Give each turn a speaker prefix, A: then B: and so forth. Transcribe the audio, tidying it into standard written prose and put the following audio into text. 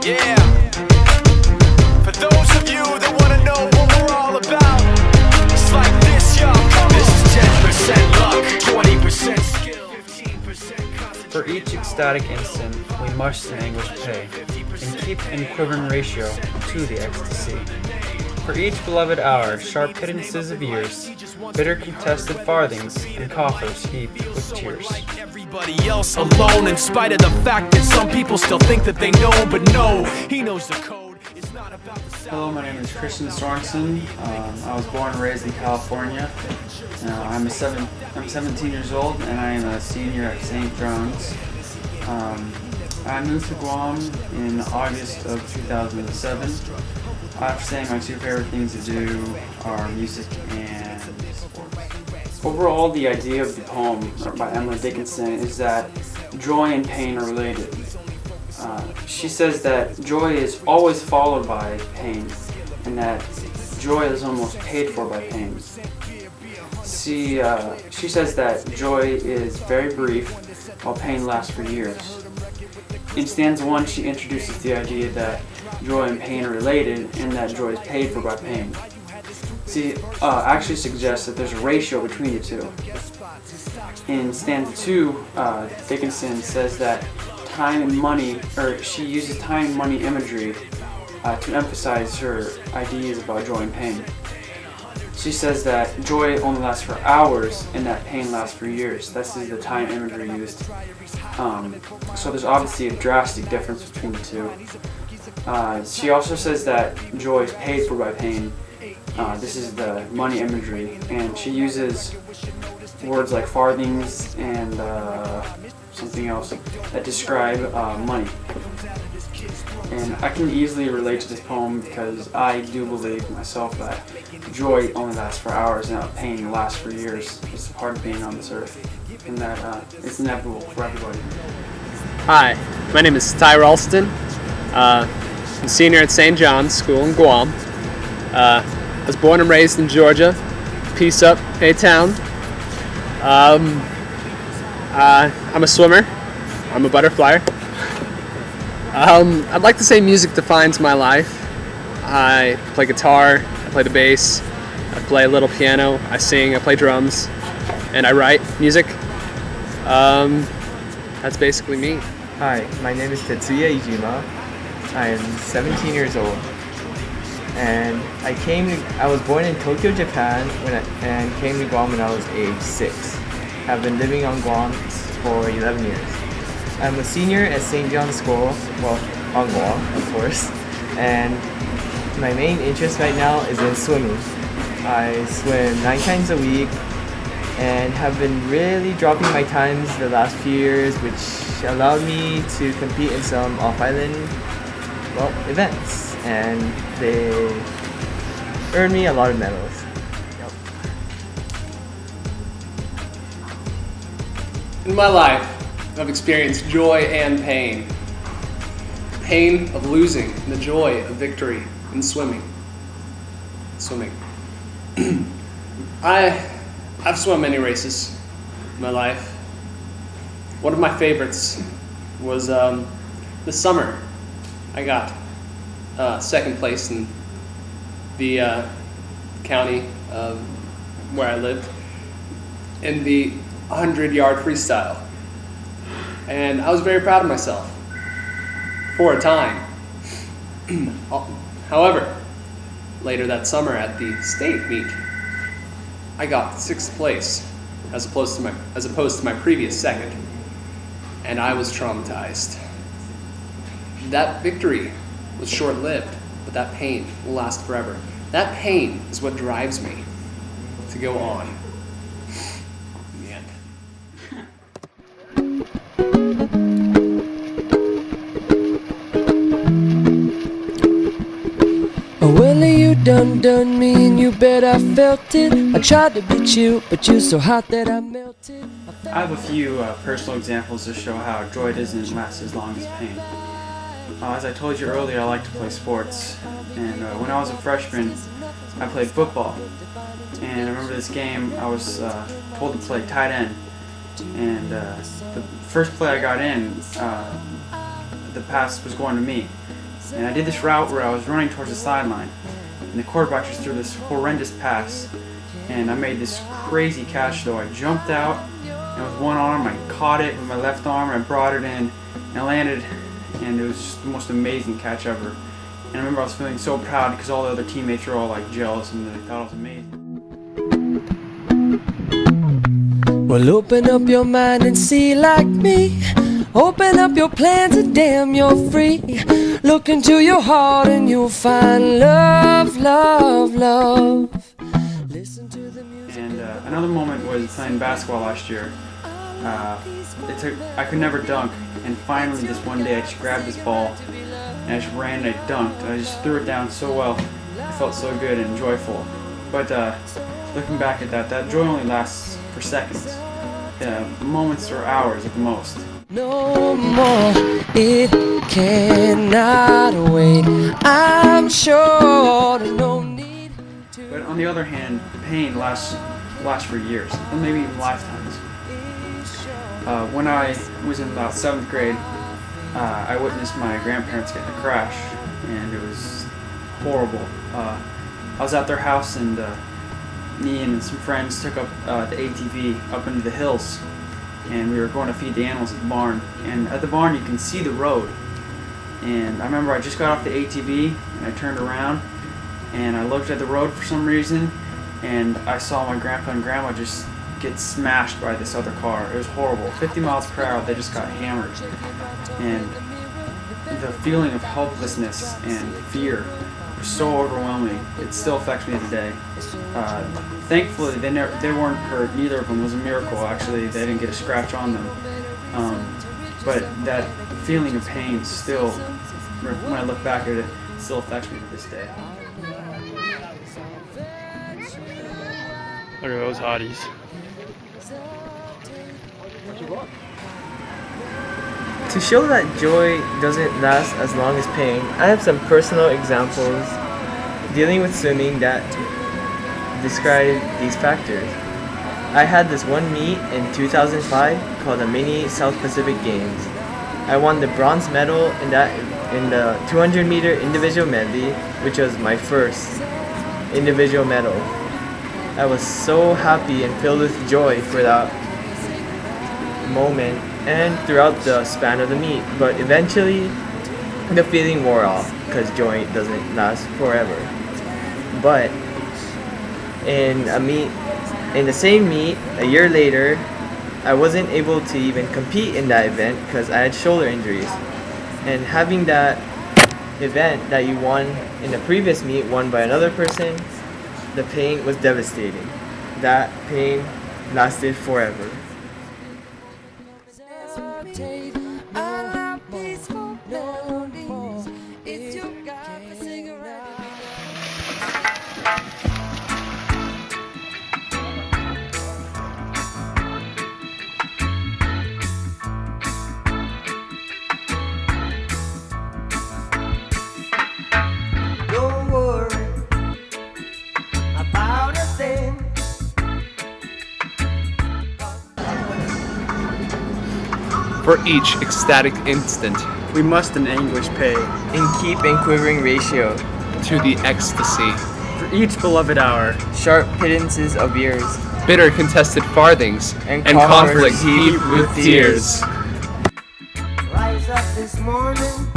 A: Yeah. For those of you that want to know what we're all about, it's like this, y'all. This is 10% luck, 20% skill, 15% concentration.
B: For each ecstatic instant, we must in anguish pay, and keep in quivering ratio to the ecstasy. For each beloved hour, sharp pittances of years, bitter contested farthings, and coffers heaped with tears.
A: Everybody else alone, in spite of the fact that some people still think that they know, but no, he knows the code. It's not about the sound.
B: Hello, my name is Christian Sorensen. I was born and raised in California. I'm 17 years old, and I am a senior at St. John's. I moved to Guam in August of 2007. I have to say my two favorite things to do are music and sports. Overall, the idea of the poem by Emily Dickinson is that joy and pain are related. She says that joy is always followed by pain, and that joy is almost paid for by pain. She says that joy is very brief, while pain lasts for years. In stanza 1, she introduces the idea that joy and pain are related, and that joy is paid for by pain. She actually suggests that there's a ratio between the two. In stanza 2, Dickinson says that time and money, or she uses time and money imagery to emphasize her ideas about joy and pain. She says that joy only lasts for hours and that pain lasts for years. This is the time imagery used. So there's obviously a drastic difference between the two. She also says that joy is paid for by pain. This is the money imagery, and she uses words like farthings and something else that describe money. And I can easily relate to this poem because I do believe myself that joy only lasts for hours and that pain lasts for years. It's part of being on this earth, and that it's inevitable for everybody.
C: Hi, my name is Ty Ralston. I'm a senior at St. John's School in Guam. I was born and raised in Georgia. Peace up, A-Town. I'm a swimmer. I'm a butterflyer. I'd like to say music defines my life. I play guitar, I play the bass, I play a little piano, I sing, I play drums, and I write music. That's basically me.
D: Hi, my name is Tetsuya Ijima. I am 17 years old, and I was born in Tokyo, Japan, and came to Guam when I was age 6. I've been living on Guam for 11 years. I'm a senior at St. John's School, well, on Guam, of course, and my main interest right now is in swimming. I swim 9 times a week and have been really dropping my times the last few years, which allowed me to compete in some off-island events, and they earned me a lot of medals. Yep.
C: In my life, I've experienced joy and pain. Pain of losing and the joy of victory in swimming. I've swum many races in my life. One of my favorites was this summer. I got second place in the county where I lived in the 100-yard freestyle. And I was very proud of myself for a time. However, later that summer at the state meet, I got 6th place as opposed to my previous 2nd, and I was traumatized. That victory was short-lived, but that pain will last forever. That pain is what drives me to go on. In the end.
E: Oh, Willie, you done me, and you bet I felt it. I tried to beat you, but you're so hot that I melted.
B: I have a few personal examples to show how joy doesn't last as long as pain. As I told you earlier, I like to play sports, and when I was a freshman, I played football. And I remember this game, I was told to play tight end, and the first play I got in, the pass was going to me. And I did this route where I was running towards the sideline, and the quarterback just threw this horrendous pass, and I made this crazy catch though. I jumped out, and with one arm I caught it with my left arm, and I brought it in, and I landed, and it was just the most amazing catch ever. And I remember I was feeling so proud because all the other teammates were all like jealous and they thought it was amazing.
E: Well, open up your mind and see like me. Open up your plans and damn, you're free. Look into your heart and you'll find love, love, love. Listen to the music.
B: And another moment was playing basketball last year. I could never dunk, and finally this one day I just grabbed this ball and I just ran and I dunked. I just threw it down so well. It felt so good and joyful. But looking back at that joy only lasts for seconds. Moments or hours at the most.
E: No more, it cannot wait. I'm sure there's no need to.
B: But on the other hand, the pain lasts for years, and maybe even lifetimes. When I was in about 7th grade, I witnessed my grandparents get in a crash, and it was horrible. I was at their house, and me and some friends took up the ATV up into the hills, and we were going to feed the animals at the barn. And at the barn you can see the road, and I remember I just got off the ATV and I turned around and I looked at the road for some reason, and I saw my grandpa and grandma just get smashed by this other car. It was horrible. 50 miles per hour, they just got hammered. And the feeling of helplessness and fear was so overwhelming. It still affects me today. Thankfully, they weren't hurt. Neither of them. It was a miracle, actually. They didn't get a scratch on them. But that feeling of pain still, when I look back at it, still affects me to this day.
F: Look at those hotties.
D: To show that joy doesn't last as long as pain, I have some personal examples dealing with swimming that describe these factors. I had this one meet in 2005 called the Mini South Pacific Games. I won the bronze medal in the 200-meter individual medley, which was my first individual medal. I was so happy and filled with joy for that moment and throughout the span of the meet, but eventually the feeling wore off because joy doesn't last forever. But in the same meet a year later, I wasn't able to even compete in that event because I had shoulder injuries, and having that event that you won in the previous meet won by another person, the pain was devastating. That pain lasted forever.
E: Don't worry about a thing.
C: For each ecstatic instant,
B: We must in anguish pay
D: In keep and quivering ratio,
C: to the ecstasy,
B: for each beloved hour.
D: sharp pittances of years,
C: bitter contested farthings,
D: and
C: and conflict
D: conflicts
C: heaped with tears.
E: Rise up this morning.